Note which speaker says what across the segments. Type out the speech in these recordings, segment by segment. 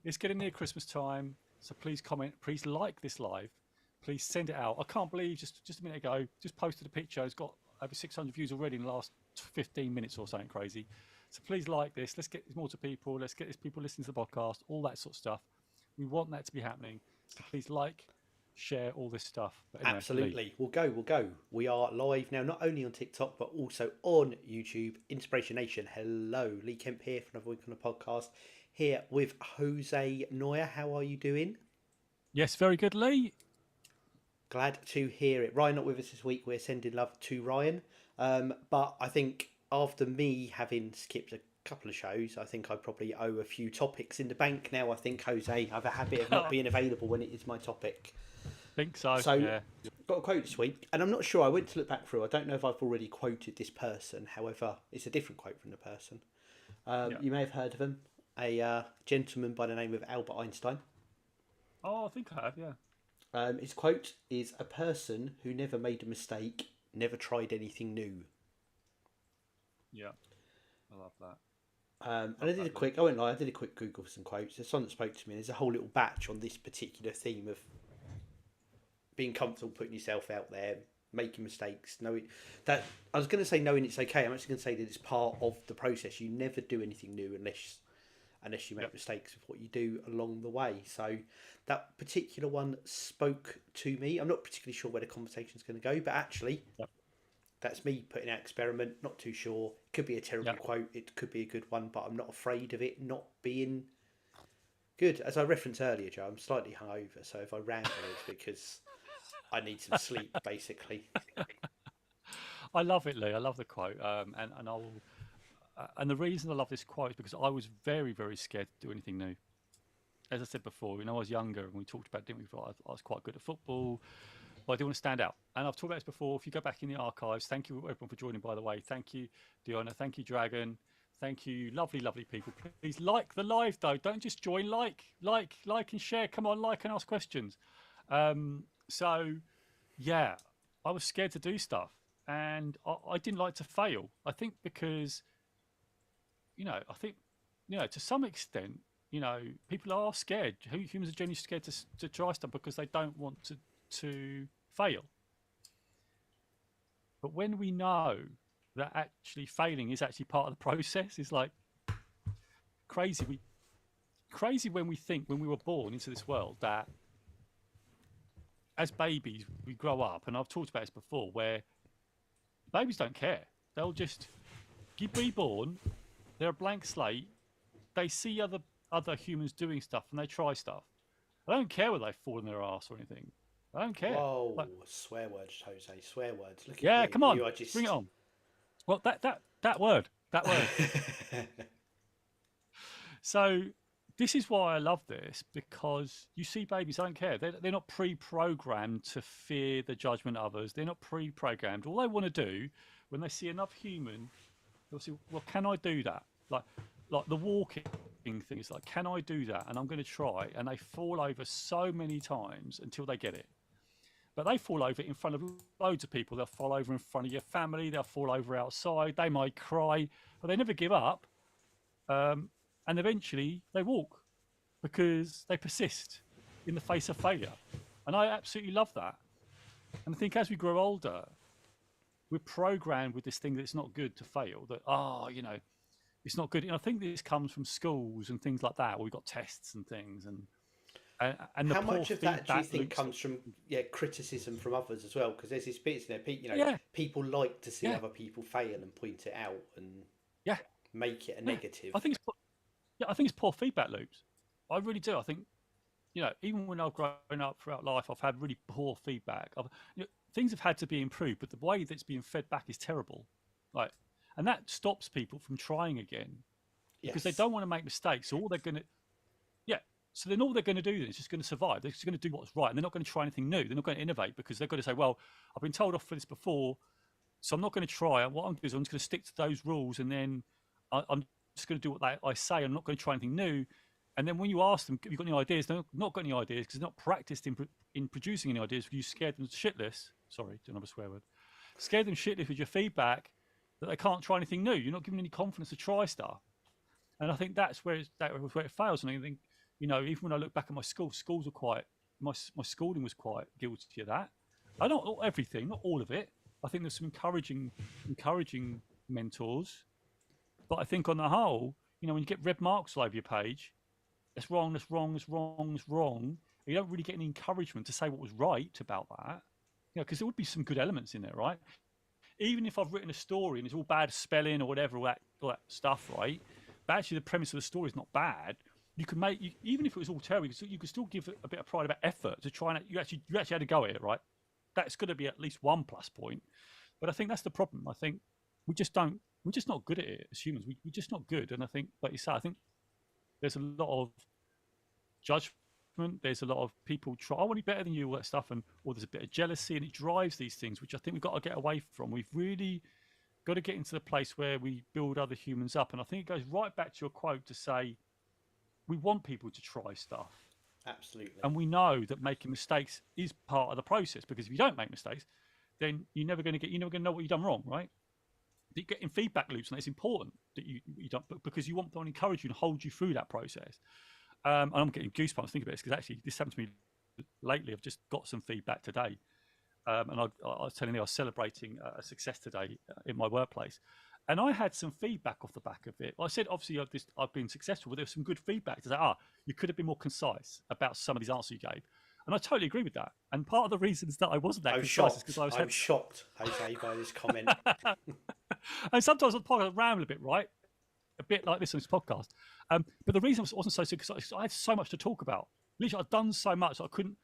Speaker 1: It's getting near Christmas time, so please comment, please like this live, please send it out. I can't believe just a minute ago, just posted a picture. It's got over 600 views already in the last 15 minutes or something crazy. So please like this. Let's get this more to people. Let's get these people listening to the podcast, all that sort of stuff. We want that to be happening. So please like, share all this stuff. But anyway,
Speaker 2: Absolutely.
Speaker 1: Lee.
Speaker 2: We'll go. We are live now, not only on TikTok, but also on YouTube. Inspiration Nation. Hello. Lee Kemp here from Another Week on the Podcast. Here with Jose Noya. How are you doing?
Speaker 1: Yes, very good, Lee.
Speaker 2: Glad to hear it. Ryan not with us this week. We're sending love to Ryan. But I think after me having skipped a couple of shows, I think I probably owe a few topics in the bank now. I think, Jose, I have a habit of not being available when it is my topic.
Speaker 1: Think so.
Speaker 2: So,
Speaker 1: Yeah.
Speaker 2: got a quote this week, and I'm not sure. I went to look back through. I don't know if I've already quoted this person. However, it's a different quote from the person. You may have heard of him. A gentleman by the name of Albert Einstein.
Speaker 1: Oh, I think I have. Yeah.
Speaker 2: His quote is, "A person who never made a mistake never tried anything new."
Speaker 1: Yeah. I love that.
Speaker 2: And I did a quick. I won't lie. I did a quick Google for some quotes. There's someone that spoke to me. There's a whole little batch on this particular theme of being comfortable putting yourself out there, making mistakes, knowing that I was going to say knowing it's okay. I'm actually going to say that it's part of the process. You never do anything new unless you make mistakes with what you do along the way. So that particular one spoke to me. I'm not particularly sure where the conversation's going to go, but actually that's me putting out experiment. Not too sure. It could be a terrible quote. It could be a good one, but I'm not afraid of it not being good. As I referenced earlier, Joe, I'm slightly hungover, so if I ramble, it's because I need some sleep, basically.
Speaker 1: I love it, Lee. I love the quote. And I'll. And the reason I love this quote is because I was very, very scared to do anything new. As I said before, I was younger and we talked about, didn't we? I was quite good at football, but I didn't want to stand out. And I've talked about this before. If you go back in the archives, thank you everyone for joining, by the way. Thank you, Diona. Thank you, Dragon. Thank you, lovely, lovely people. Please like the live though. Don't just join. Like, and share. Come on, like and ask questions. So, yeah, I was scared to do stuff, and I didn't like to fail. I think because, to some extent, people are scared. Humans are generally scared to try stuff because they don't want to fail. But when we know that actually failing is actually part of the process, it's like crazy. Crazy when we think when we were born into this world that as babies we grow up, and I've talked about this before, where babies don't care. They'll just be born. They're a blank slate. They see other humans doing stuff and they try stuff. I don't care whether they fall in their ass or anything. I don't care.
Speaker 2: Whoa, swear words, Jose, swear words. Look at
Speaker 1: Yeah,
Speaker 2: you.
Speaker 1: come on,
Speaker 2: You are just...
Speaker 1: bring it on. Well, that word. So this is why I love this, because you see babies don't care. They're not pre-programmed to fear the judgment of others. They're not pre-programmed. All they want to do when they see another human, they'll say, well, can I do that? Like the walking thing is like, can I do that? And I'm going to try. And they fall over so many times until they get it. But they fall over in front of loads of people. They'll fall over in front of your family. They'll fall over outside. They might cry, but they never give up. And eventually they walk because they persist in the face of failure. And I absolutely love that. And I think as we grow older, we're programmed with this thing that it's not good to fail, that, it's not good. And I think this comes from schools and things like that, where we've got tests and things. And
Speaker 2: how much of that do you think comes from criticism from others as well? Because there's this bit there, people like to see other people fail and point it out and make it a negative.
Speaker 1: I think it's poor feedback loops. I really do. I think, even when I've grown up throughout life, I've had really poor feedback. Things have had to be improved, but the way that's being fed back is terrible. And that stops people from trying again because they don't want to make mistakes. So all they're going to, So then all they're going to do is just going to survive. They're just going to do what's right. And they're not going to try anything new. They're not going to innovate because they're going to say, well, I've been told off for this before, so I'm not going to try. And what I'm going to do is I'm just going to stick to those rules, and then I'm just going to do what I say. I'm not going to try anything new. And then when you ask them, have you got any ideas? They've not got any ideas because they're not practiced in producing any ideas. You scared them shitless. Sorry, do another swear word. Scared them shitless with your feedback that they can't try anything new. You're not giving them any confidence to try stuff. And I think that's where it fails. And I think, even when I look back at my schools were quite, my schooling was quite guilty of that. I don't not everything, not all of it. I think there's some encouraging mentors, but I think on the whole, when you get red marks all over your page, that's wrong, that's wrong, that's wrong, that's wrong. You don't really get any encouragement to say what was right about that. Because there would be some good elements in there, right? Even if I've written a story and it's all bad spelling or whatever, all that stuff, right? But actually, the premise of the story is not bad. You can even if it was all terrible, you could still give it a bit of pride about effort to try and you actually had to go at it, right? That's got to be at least one plus point. But I think that's the problem. I think we're just not good at it as humans. We're just not good. And I think, like you say, I think there's a lot of judgment. There's a lot of people try, I want to be better than you, all that stuff, or there's a bit of jealousy, and it drives these things, which I think we've got to get away from. We've really got to get into the place where we build other humans up. And I think it goes right back to your quote to say, we want people to try stuff.
Speaker 2: Absolutely.
Speaker 1: And we know that making mistakes is part of the process, because if you don't make mistakes, then you're never going to know what you've done wrong, right? But getting feedback loops, and it's important that you don't, because you want them to encourage you and hold you through that process. And I'm getting goosebumps thinking about this, because actually this happened to me lately. I've just got some feedback today. And I was telling you I was celebrating a success today in my workplace. And I had some feedback off the back of it. Well, I said, obviously, I've been successful, but there was some good feedback to say, you could have been more concise about some of these answers you gave. And I totally agree with that. And part of the reasons that I wasn't that concise is because
Speaker 2: I'm shocked, Jose, by this comment.
Speaker 1: And sometimes I ramble a bit, right? A bit like this on this podcast. But the reason I wasn't so sick is I had so much to talk about. Literally, I'd done so much, I couldn't.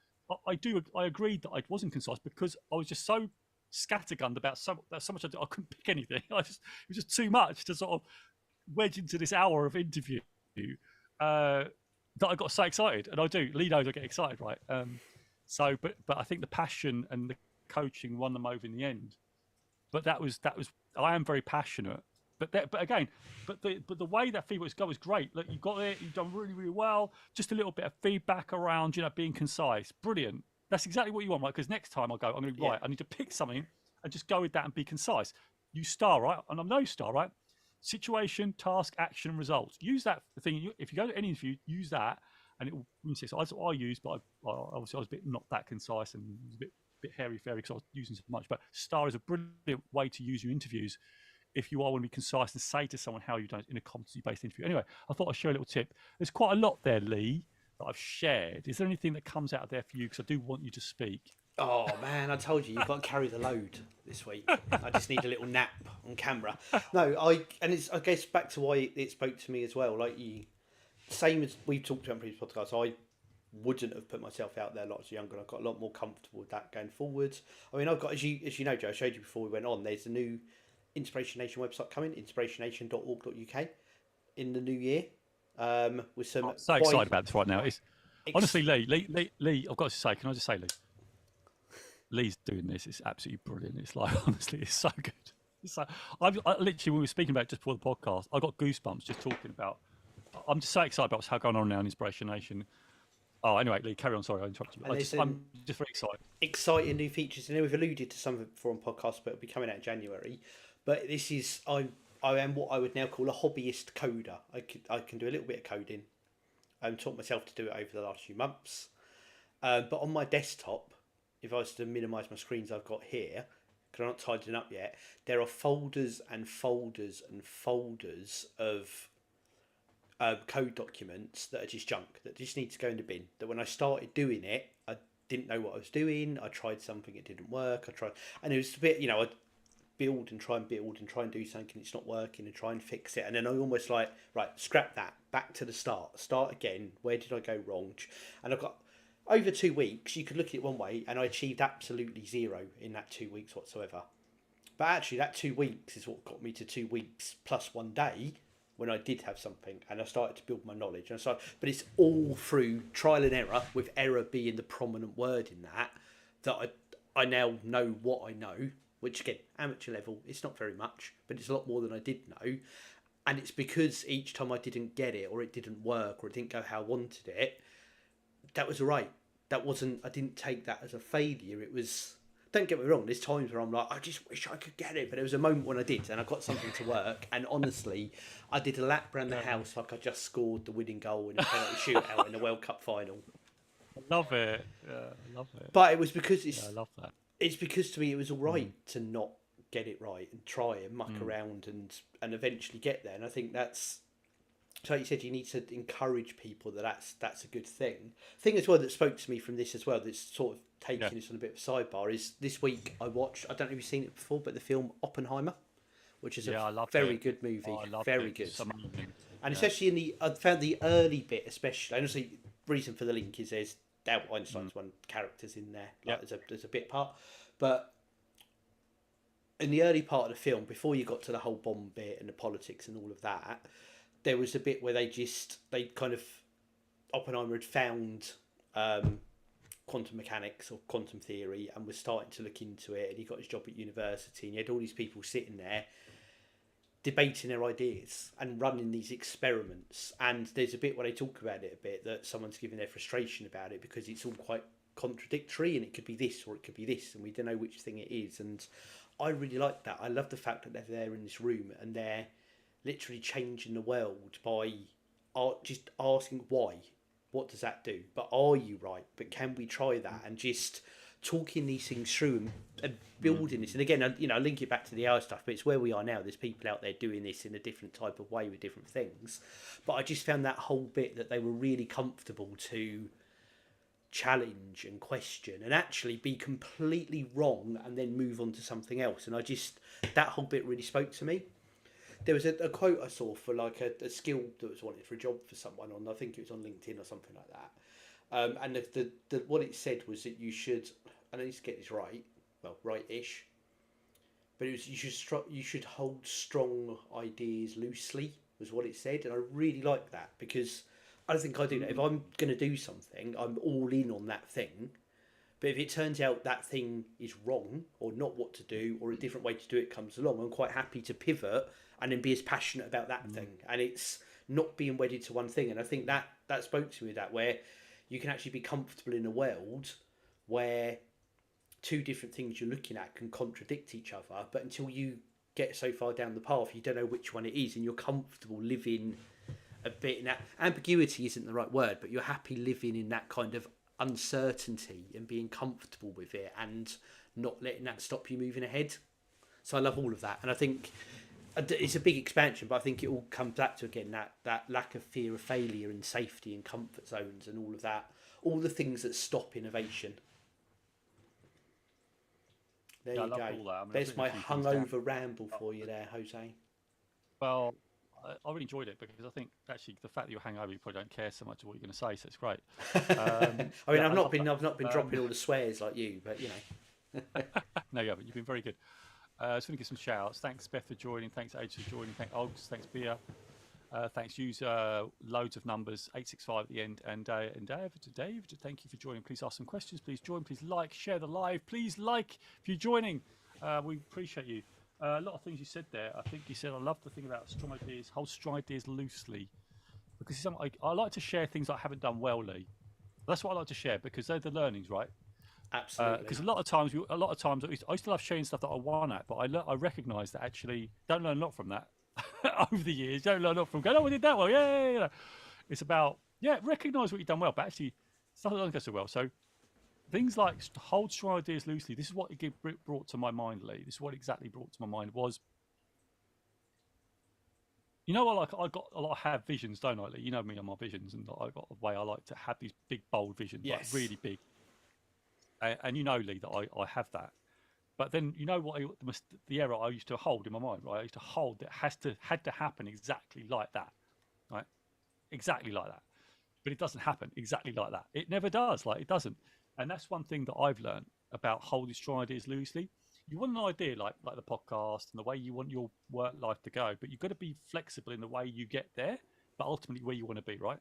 Speaker 1: I agreed that I wasn't concise because I was just so scattergunned about so much I couldn't pick anything. It was just too much to sort of wedge into this hour of interview that I got so excited. And I do. Lee knows I get excited, right? But I think the passion and the coaching won them over in the end. But that was. I am very passionate. But the way that feedback was going was great. Look, you got it. You've done really, really well. Just a little bit of feedback around, being concise. Brilliant. That's exactly what you want, right? Because next time I'm going to be right. I need to pick something and just go with that and be concise. You star, right? And I'm no star, right? Situation, task, action, results. Use that thing. If you go to any interview, use that, and it will. So that's what I use, but obviously I was a bit not that concise and it was a bit hairy-fairy because I was using so much. But star is a brilliant way to use your interviews if you are want to be concise and say to someone how you've done it in a competency-based interview. Anyway, I thought I'd share a little tip. There's quite a lot there, Lee, that I've shared. Is there anything that comes out of there for you? Because I do want you to speak.
Speaker 2: Oh, man, I told you've got to carry the load this week. I just need a little nap on camera. No, I guess back to why it spoke to me as well. Like same as we've talked about in previous podcasts, I wouldn't have put myself out there lots younger. I got a lot more comfortable with that going forwards. I mean, I've got, as you know, Joe, I showed you before we went on, there's a new Inspirational website coming, inspirationation.org.uk, in the new year. With some.
Speaker 1: I'm so excited about this right now. Honestly, Lee, I've got to say, can I just say, Lee? Lee's doing this. It's absolutely brilliant. It's like, honestly, it's so good. It's like, I literally, when we were speaking about it just before the podcast, I got goosebumps just talking about. I'm just so excited about what's going on now in Inspiration Nation. Oh, anyway, Lee, carry on. Sorry, I interrupted you. I'm just very excited.
Speaker 2: Exciting new features. And we've alluded to some of it before on podcasts, but it'll be coming out in January. But this is, I am what I would now call a hobbyist coder. I can do a little bit of coding. I've taught myself to do it over the last few months. But on my desktop, if I was to minimise my screens I've got here, because I'm not tidying up yet, there are folders and folders and folders of code documents that are just junk, that just need to go in the bin. That when I started doing it, I didn't know what I was doing. I tried something, it didn't work. And it was a bit, I'd build and try and do something, it's not working, and try and fix it. And then I almost like, right, scrap that, back to the start again. Where did I go wrong? And I've got over 2 weeks, you could look at it one way, and I achieved absolutely zero in that 2 weeks whatsoever. But actually, that 2 weeks is what got me to 2 weeks plus 1 day when I did have something, and I started to build my knowledge. But it's all through trial and error, with error being the prominent word in that I now know what I know, which again, amateur level, it's not very much, but it's a lot more than I did know. And it's because each time I didn't get it, or it didn't work, or it didn't go how I wanted it, that was all right. I didn't take that as a failure. It was don't get me wrong, there's times where I'm like, I just wish I could get it, but there was a moment when I did, and I got something to work, and honestly, I did a lap around the house like I just scored the winning goal in a penalty shootout in the World Cup final.
Speaker 1: I love it. Yeah, I love it.
Speaker 2: But it was because
Speaker 1: I love that.
Speaker 2: It's because to me it was all right to not get it right and try and muck around and eventually get there. And I think that's, so like you said, you need to encourage people that's a good thing. Thing as well that spoke to me from this as well, that's sort of taking us on a bit of a sidebar, is this week I watched, I don't know if you've seen it before, but the film Oppenheimer, which is a very good movie. Very good. And especially I found the early bit especially, and obviously reason for the link is there's Albert Einstein's one characters in there, like there's a bit part. But in the early part of the film, before you got to the whole bomb bit and the politics and all of that, there was a bit where Oppenheimer had found quantum mechanics or quantum theory and was starting to look into it, and he got his job at university, and you had all these people sitting there debating their ideas and running these experiments. And there's a bit where they talk about it a bit, that someone's giving their frustration about it because it's all quite contradictory, and it could be this or it could be this, and we don't know which thing it is. And I really like that. I love the fact that they're there in this room and they're literally changing the world by just asking why. What does that do? But are you right? But can we try that? And just talking these things through and building this. And again, I link it back to the AI stuff, but it's where we are now. There's people out there doing this in a different type of way with different things. But I just found that whole bit that they were really comfortable to challenge and question and actually be completely wrong and then move on to something else. And that whole bit really spoke to me. There was a quote I saw for like a skill that was wanted for a job for someone on, I think it was on LinkedIn or something like that. And the what it said was that you should, I need to get this right, well, right-ish, but it was you should hold strong ideas loosely, was what it said. And I really like that, because I don't think I do that. If I'm going to do something, I'm all in on that thing. But if it turns out that thing is wrong, or not what to do, or a different way to do it comes along, I'm quite happy to pivot and then be as passionate about that thing. And it's not being wedded to one thing. And I think that spoke to me, that where you can actually be comfortable in a world where two different things you're looking at can contradict each other. But until you get so far down the path, you don't know which one it is, and you're comfortable living a bit in that. Ambiguity isn't the right word, but you're happy living in that kind of uncertainty and being comfortable with it and not letting that stop you moving ahead. So I love all of that. And I think it's a big expansion, but I think it all comes back to, again, that lack of fear of failure and safety and comfort zones and all of that, all the things that stop innovation. There you go. I mean, there's my hungover ramble for you there, Jose.
Speaker 1: Well, I really enjoyed it, because I think actually the fact that you're hungover, you probably don't care so much of what you're going to say, so it's great.
Speaker 2: I mean, I've not been dropping all the swears like you, but you know.
Speaker 1: No, yeah, but you've been very good. I just want to give some shout outs. Thanks, Beth, for joining. Thanks, Age, for joining. Thanks, Ogs. Thanks, Bia. Thanks, user. Loads of numbers, 865 at the end. And Dave, thank you for joining. Please ask some questions. Please join. Please like, share the live. Please like if you're joining. We appreciate you. A lot of things you said there. I think you said, I love the thing about strong ideas, hold strong ideas loosely. Because I like to share things I haven't done well, Lee. That's what I like to share, because they're the learnings, right?
Speaker 2: Absolutely.
Speaker 1: Because a lot of times I used to love sharing stuff that I won at, but I recognise that actually don't learn a lot from that over the years. Don't learn a lot from going, oh, we did that well, yeah. It's about recognise what you've done well, but actually stuff that doesn't go so well. So things like hold strong ideas loosely. This is what it brought to my mind, Lee. This is what exactly brought to my mind was, you know, I have visions, don't I, Lee? You know me and my visions, and I got a way I like to have these big, bold visions,
Speaker 2: yes,
Speaker 1: like really big. And you know, Lee, that I have that. But then you know what the error I used to hold in my mind, right? I used to hold that had to happen exactly like that, right? Exactly like that. But it doesn't happen exactly like that. It never does. Like, it doesn't. And that's one thing that I've learned about holding strong ideas loosely. You want an idea like the podcast and the way you want your work life to go, but you've got to be flexible in the way you get there, but ultimately where you want to be, right?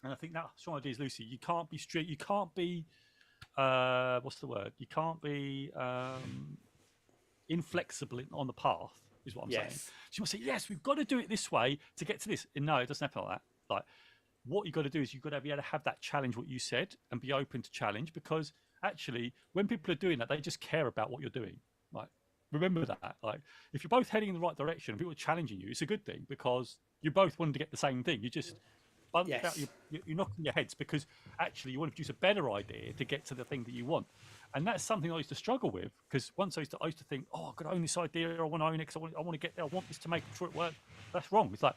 Speaker 1: And I think that strong ideas loosely, you can't be strict. You can't be what's the word? You can't be inflexible on the path, is what I'm saying. So you must say, yes, we've got to do it this way to get to this. And no, it doesn't happen like that. Like, what you've got to do is you've got to be able to have that challenge, what you said, and be open to challenge, because actually, when people are doing that, they just care about what you're doing. Like, remember that. Like, if you're both heading in the right direction, and people are challenging you, it's a good thing because you both wanted to get the same thing. You just
Speaker 2: Yes.
Speaker 1: you're knocking your heads because actually you want to produce a better idea to get to the thing that you want. And that's something I used to struggle with because once I used to think, oh, I've got to own this idea, I want to own it because I want to get there, I want this to make sure it works. That's wrong. It's like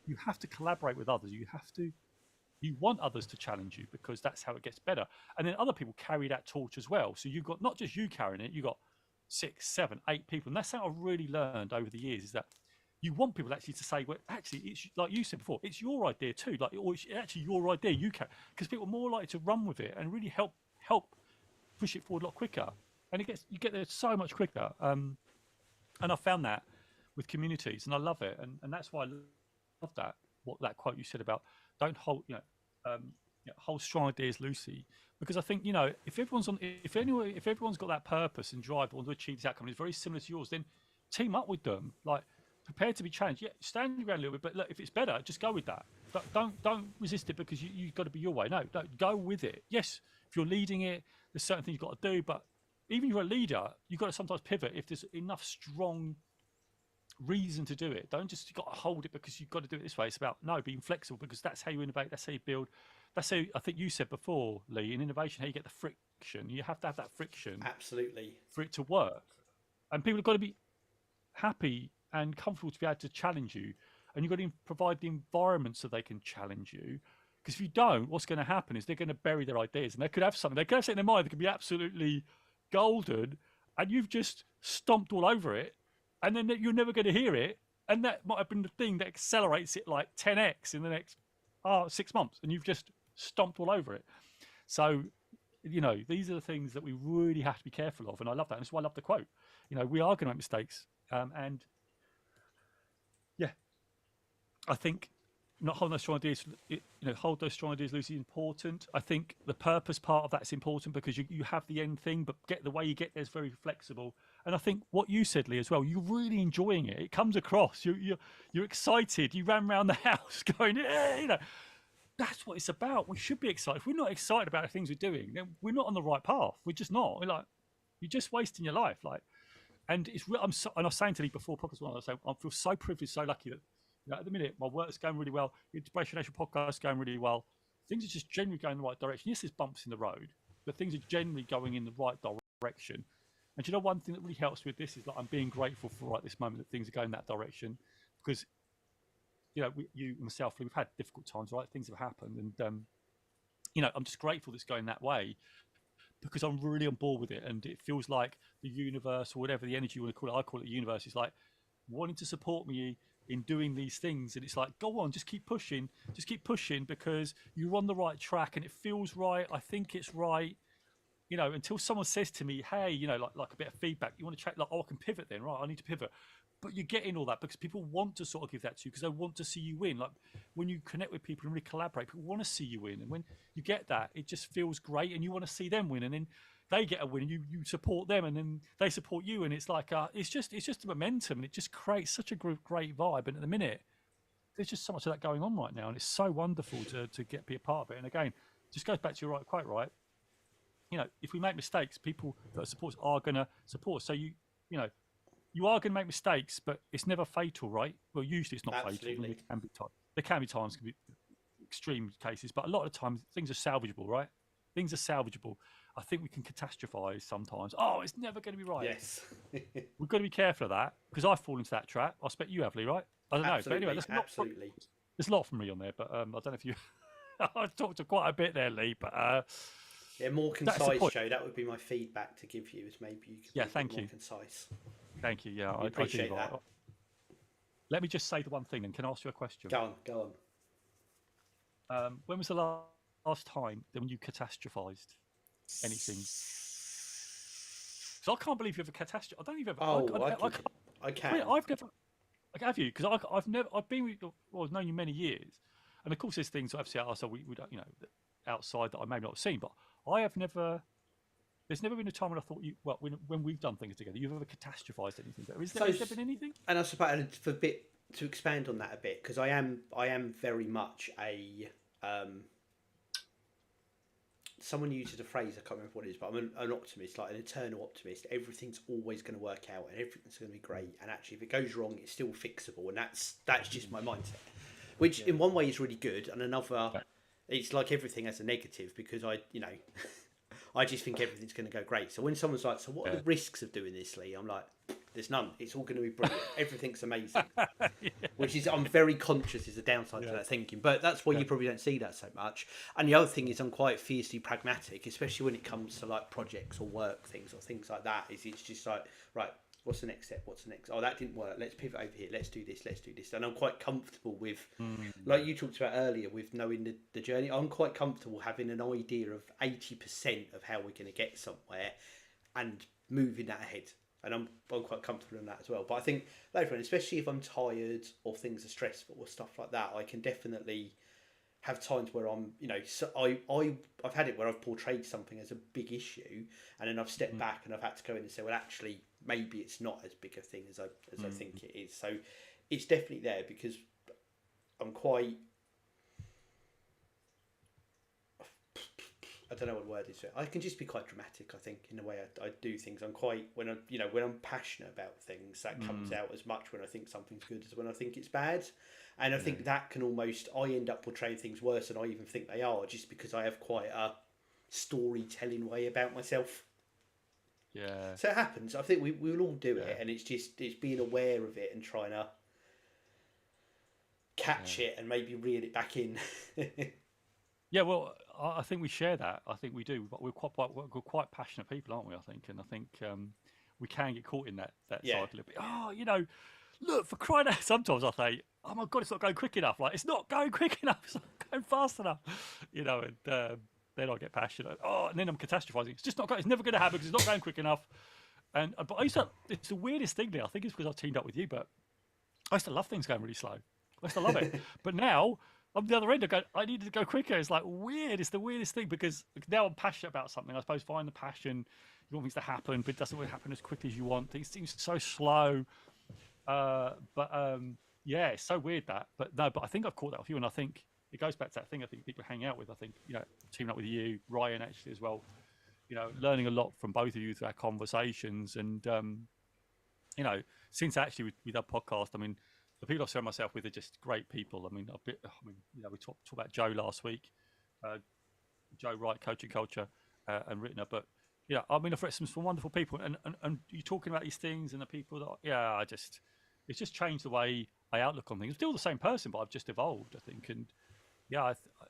Speaker 1: you have to collaborate with others. You want others to challenge you because that's how it gets better. And then other people carry that torch as well. So you've got not just you carrying it, you've got 6, 7, 8 people. And that's how I've really learned over the years is that you want people actually to say, well, actually, it's like you said before, it's your idea too. Like, or it's actually your idea. You can, because people are more likely to run with it and really help push it forward a lot quicker. And you get there so much quicker. And I found that with communities, and I love it. And that's why I love that quote you said about don't hold, hold strong ideas loosely. Because I think, if everyone's got that purpose and drive to want to achieve this outcome, it's very similar to yours, then team up with them. Like, prepared to be challenged. Yeah, stand your ground a little bit, but look, if it's better, just go with that. Don't resist it because you've got to be your way. No, go with it. Yes, if you're leading it, there's certain things you've got to do, but even if you're a leader, you've got to sometimes pivot if there's enough strong reason to do it. Don't just you've got to hold it because you've got to do it this way. It's about being flexible because that's how you innovate, that's how you build. That's how I think you said before, Lee, in innovation, how you get the friction. You have to have that friction
Speaker 2: Absolutely.
Speaker 1: for it to work. And people have got to be happy and comfortable to be able to challenge you, and you've got to provide the environment so they can challenge you. Because if you don't, what's going to happen is they're going to bury their ideas, and they could have something in their mind that could be absolutely golden, and you've just stomped all over it, and then you're never going to hear it, and that might have been the thing that accelerates it like 10x in the next 6 months, and you've just stomped all over it. So these are the things that we really have to be careful of, and I love that. And that's why I love the quote. We are going to make mistakes, and yeah, I think not holding those strong ideas, hold those strong ideas loosely is important. I think the purpose part of that's important because you have the end thing, but the way you get there is very flexible. And I think what you said, Lee, as well, you're really enjoying it. It comes across. You're excited. You ran around the house going, that's what it's about. We should be excited. If we're not excited about the things we're doing, then we're not on the right path. We're just not. You're just wasting your life. And it's real. And I was saying to Lee before podcast one, I feel so privileged, so lucky that at the minute my work's going really well. The Inspirational podcast is going really well. Things are just generally going in the right direction. Yes, there's bumps in the road, but things are generally going in the right direction. And one thing that really helps with this is I'm being grateful for right this moment that things are going that direction, because you and myself, we've had difficult times, right? Things have happened, and I'm just grateful that it's going that way, because I'm really on board with it, and it feels like the universe, or whatever the energy you want to call it, I call it the universe, is like wanting to support me in doing these things. And it's like, go on, just keep pushing because you're on the right track and it feels right. I think it's right. Until someone says to me, hey, like a bit of feedback, you want to check, like, oh, I can pivot then, right? I need to pivot. But you're getting all that because people want to sort of give that to you because they want to see you win. Like when you connect with people and really collaborate, people want to see you win. And when you get that, it just feels great, and you want to see them win. And then they get a win, and you support them, and then they support you. And it's like it's just a momentum, and it just creates such a great vibe. And at the minute, there's just so much of that going on right now, and it's so wonderful to be a part of it. And again, just goes back to your quote, right? If we make mistakes, people that support us are going to support. So you are going to make mistakes, but it's never fatal, right? Well, usually it's not
Speaker 2: Absolutely.
Speaker 1: fatal. There can be times, can be extreme cases, but a lot of the time things are salvageable, right? Things are salvageable. I think we can catastrophize sometimes. Oh, it's never going to be right.
Speaker 2: Yes.
Speaker 1: We've got to be careful of that, because I fall into that trap. I expect you have, Lee, right? I don't know. But anyway, there's a lot from me on there, but I don't know if you... I've talked to quite a bit there, Lee, but...
Speaker 2: yeah, more concise, Joe. That would be my feedback to give you, is maybe you could be more concise.
Speaker 1: Thank you. Yeah,
Speaker 2: I appreciate that.
Speaker 1: Let me just say the one thing, and can I ask you a question?
Speaker 2: Go
Speaker 1: on. When was the last time when you catastrophized anything? So I can't believe you have a catastrophe. I don't even.
Speaker 2: I can.
Speaker 1: I've never. Have you? Because I've never. I've been with. Well, I've known you many years, and of course there's things obviously outside we don't, outside that I may not have seen, but I have never. There's never been a time when I thought when we've done things together, you've ever catastrophized anything. But has there been anything?
Speaker 2: And I suppose to expand on that a bit, because I am very much a someone uses a phrase, I can't remember what it is, but I'm an optimist, like an eternal optimist. Everything's always going to work out and everything's going to be great. And actually, if it goes wrong, it's still fixable. And that's just my mindset, which in one way is really good. And another, it's like everything has a negative, because I just think everything's going to go great. So when someone's like, so what are the risks of doing this, Lee? I'm like, there's none. It's all going to be brilliant. Everything's amazing. Which is, I'm very conscious is a downside to that thinking. But that's why you probably don't see that so much. And the other thing is I'm quite fiercely pragmatic, especially when it comes to like projects or work things or things like that. It's just like, right, what's the next step? What's the next? Oh, that didn't work. Let's pivot over here. Let's do this. Let's do this. And I'm quite comfortable with, like you talked about earlier, with knowing the journey. I'm quite comfortable having an idea of 80% of how we're going to get somewhere and moving that ahead. And I'm quite comfortable in that as well. But I think later on, especially if I'm tired or things are stressful or stuff like that, I can definitely have times where I'm, so I've had it where I've portrayed something as a big issue, and then I've stepped back and I've had to go in and say, well, actually, maybe it's not as big a thing as I think it is. So it's definitely there, because I'm quite, I don't know what word is. I can just be quite dramatic, I think, in the way I do things. I'm quite, when I'm passionate about things, that comes out as much when I think something's good as when I think it's bad. And I think that can almost, I end up portraying things worse than I even think they are, just because I have quite a storytelling way about myself.
Speaker 1: Yeah.
Speaker 2: So it happens. I think we will all do it, and it's being aware of it and trying to catch it and maybe reel it back in.
Speaker 1: Yeah, well, I think we share that. I think we do. But we're quite passionate people, aren't we? I think, and I think we can get caught in that cycle a bit. Oh, look, for crying out! Sometimes I say, oh my God, it's not going quick enough. Like, it's not going quick enough. It's not going fast enough. And then I get passionate. Oh, and then I'm catastrophizing. It's just not going. It's never going to happen because it's not going quick enough. But it's the weirdest thing there. I think it's because I've teamed up with you, but I used to love things going really slow. I used to love it. But now, on the other end, I needed to go quicker. It's like weird. It's the weirdest thing, because now I'm passionate about something. I suppose find the passion. You want things to happen, but it doesn't really happen as quickly as you want. Things seem so slow. It's so weird that. But I think I've caught that with you, and I think it goes back to that thing. I think people hang out with. I think teaming up with you, Ryan, actually as well. Learning a lot from both of you through our conversations, and since actually we did our podcast, I mean, the people I've surrounded myself with are just great people. I mean, we talked about Joe last week, Joe Wright, Coaching Culture, and Rittner. But I mean, I've met some wonderful people, and you're talking about these things, and the people that it's just changed the way I outlook on things. I'm still the same person, but I've just evolved, I think. And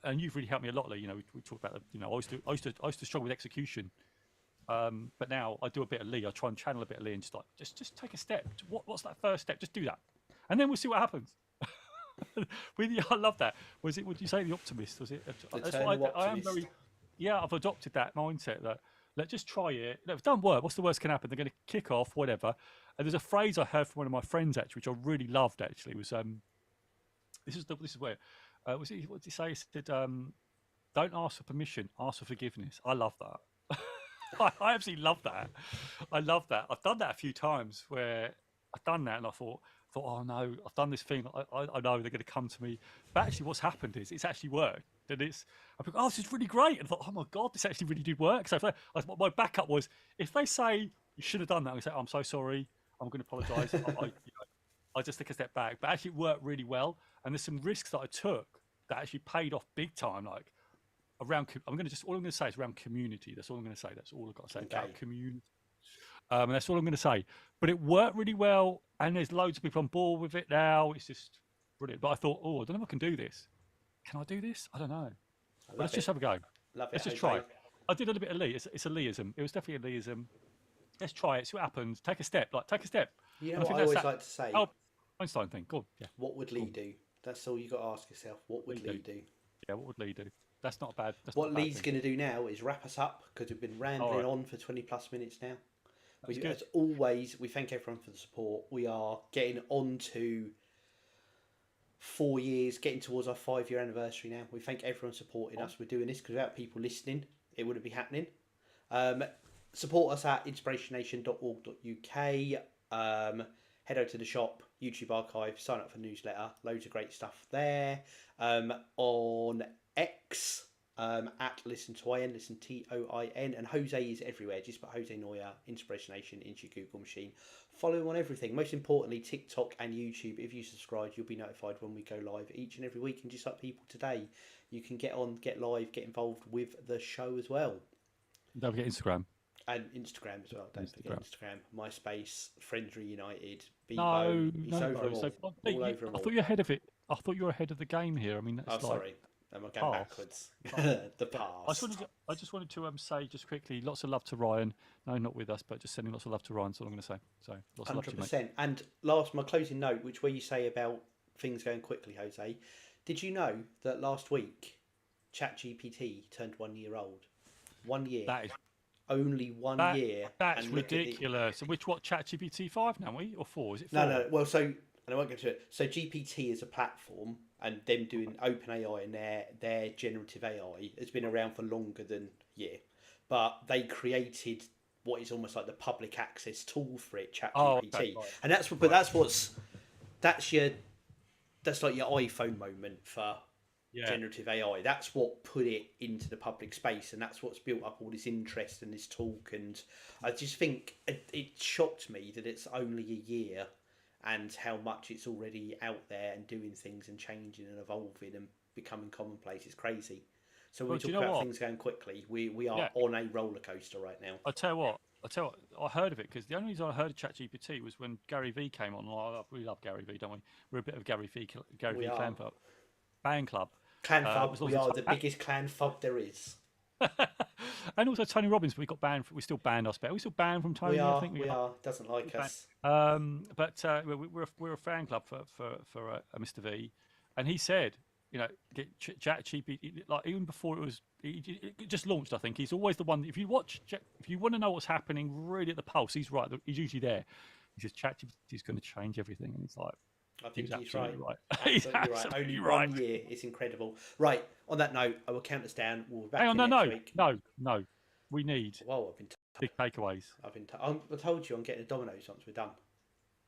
Speaker 1: and you've really helped me a lot, Lee. We talked about I used to struggle with execution. But now I do a bit of Lee. I try and channel a bit of Lee and just take a step. What's that first step? Just do that, and then we'll see what happens. I love that. Would you say the optimist? Was it? That's what I am very. Yeah, I've adopted that mindset that let's just try it. If it doesn't work, what's the worst can happen? They're going to kick off, whatever. And there's a phrase I heard from one of my friends actually, which I really loved. Actually, was this is where what did he say? He said, "Don't ask for permission, ask for forgiveness." I love that. I absolutely love that. I love that. I've done that a few times where I've done that and I thought, oh no, I've done this thing. I know they're going to come to me. But actually what's happened is it's actually worked. And I think, oh, this is really great. And I thought, oh my God, this actually really did work. So my backup was, if they say you should have done that, I say, I'm so sorry. I'm going to apologise. I just take a step back. But actually it worked really well. And there's some risks that I took that actually paid off big time. Like, around, all I'm going to say is around community. That's all I'm going to say. That's all I've got to say about community. And that's all I'm going to say. But it worked really well, and there's loads of people on board with it now. It's just brilliant. But I thought, I don't know if I can do this. Can I do this? I don't know. Let's just have a go. Let's just try it. I did a little bit of Lee. It's a Leeism. It was definitely a Leeism. Let's try it. See what happens. Take a step. Take a step.
Speaker 2: You know what I always like to say?
Speaker 1: Oh, Einstein thing. Go on. Yeah.
Speaker 2: What would Lee do? That's all you got to ask yourself. What would Lee do?
Speaker 1: Yeah, what would Lee do? That's not bad.
Speaker 2: What Lee's going to do now is wrap us up, because we've been rambling on for 20 plus minutes now. As always, we thank everyone for the support. We are getting on to 4 years, getting towards our 5-year anniversary now. We thank everyone supporting us. We're doing this because without people listening, it wouldn't be happening. Support us at inspirationation.org.uk. Head over to the shop, YouTube archive, sign up for the newsletter. Loads of great stuff there. On X, at listen to IN, listen TOIN, and Jose is everywhere. Just put Jose Noya, Inspirational into your Google machine. Follow him on everything. Most importantly, TikTok and YouTube. If you subscribe, you'll be notified when we go live each and every week. And just like people today, you can get on, get live, get involved with the show as well.
Speaker 1: Don't forget Instagram.
Speaker 2: And Instagram as well. Don't forget Instagram, MySpace, Friends Reunited, Bebo.
Speaker 1: No,
Speaker 2: He's over them all.
Speaker 1: I thought you were ahead of it. I thought you were ahead of the game here. I mean, that's
Speaker 2: sorry. I'm going backwards. The past.
Speaker 1: I just wanted to say just quickly, lots of love to Ryan. No, not with us, but just sending lots of love to Ryan. That's all I'm going to say. So lots of love to you, mate.
Speaker 2: And last, my closing note, which where you say about things going quickly, Jose. Did you know that last week, ChatGPT turned 1 year old? 1 year.
Speaker 1: That is
Speaker 2: only 1 year.
Speaker 1: That's ridiculous. So which what ChatGPT 5 now, or 4? Is it 4?
Speaker 2: No. Well, so and I won't go to it. So GPT is a platform, and them doing OpenAI and their generative AI has been around for longer than a year, but they created what is almost like the public access tool for it, ChatGPT,
Speaker 1: right.
Speaker 2: And that's like your iPhone moment for generative AI. That's what put it into the public space, and that's what's built up all this interest and this talk. And I just think it shocked me that it's only a year, and how much it's already out there and doing things and changing and evolving and becoming commonplace. It's crazy. So when we talk about things going quickly, we are on a roller coaster right now.
Speaker 1: I tell you what, I heard of it because the only reason I heard of ChatGPT was when Gary V came on. We love Gary V, don't we? We're a bit of Gary V fan club. Clan Fub.
Speaker 2: We are the biggest clan Fub there is.
Speaker 1: And also Tony Robbins, we got banned. We still banned us. Are we still banned from Tony?
Speaker 2: I
Speaker 1: think
Speaker 2: we are. Doesn't like us.
Speaker 1: But we're a fan club for Mr. V, and he said, get ChatGPT. Like even before it just launched. I think he's always the one. If you want to know what's happening really at the pulse, he's right. He's usually there. He says ChatGPT is going to change everything, and he's like.
Speaker 2: I think he's right.
Speaker 1: He's absolutely
Speaker 2: Only
Speaker 1: right.
Speaker 2: 1 year. It's incredible. Right. On that note, I will count us down. We'll be back
Speaker 1: Hang on,
Speaker 2: next week.
Speaker 1: No. We need
Speaker 2: I've been
Speaker 1: big takeaways.
Speaker 2: I told you I'm getting a Domino's once we're done.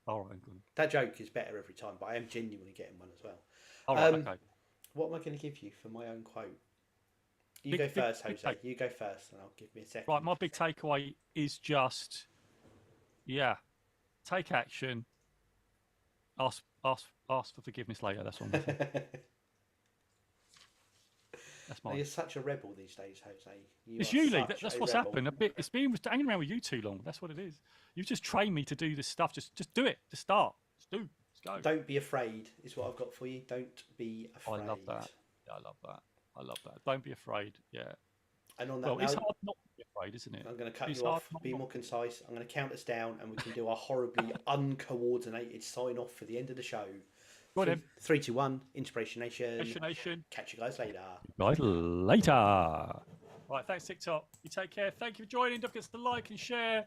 Speaker 1: All right, good.
Speaker 2: That joke is better every time, but I am genuinely getting one as well.
Speaker 1: All right, okay.
Speaker 2: What am I going to give you for my own quote? You go first, Jose. You go first, and I'll give me a second.
Speaker 1: Right, my big takeaway is just, take action. Ask for forgiveness later. That's what I'm going to say. That's mine.
Speaker 2: You're such a rebel these days, Jose.
Speaker 1: It's usually that's what's happened. It's been hanging around with you too long. That's what it is. You've just trained me to do this stuff. Just do it. Just start. Just do. Just go.
Speaker 2: Don't be afraid. Is what I've got for you. Don't be afraid.
Speaker 1: I love that. Yeah, I love that. Don't be afraid. Yeah.
Speaker 2: And on that note,
Speaker 1: it's hard not to be afraid, isn't it?
Speaker 2: I'm going to cut you off. Be more concise. I'm going to count us down, and we can do our horribly uncoordinated sign off for the end of the show.
Speaker 1: Go on,
Speaker 2: 3, 2, 1. Inspirational. Catch you guys later.
Speaker 1: Right, thanks TikTok. You take care. Thank you for joining. Don't forget to like and share.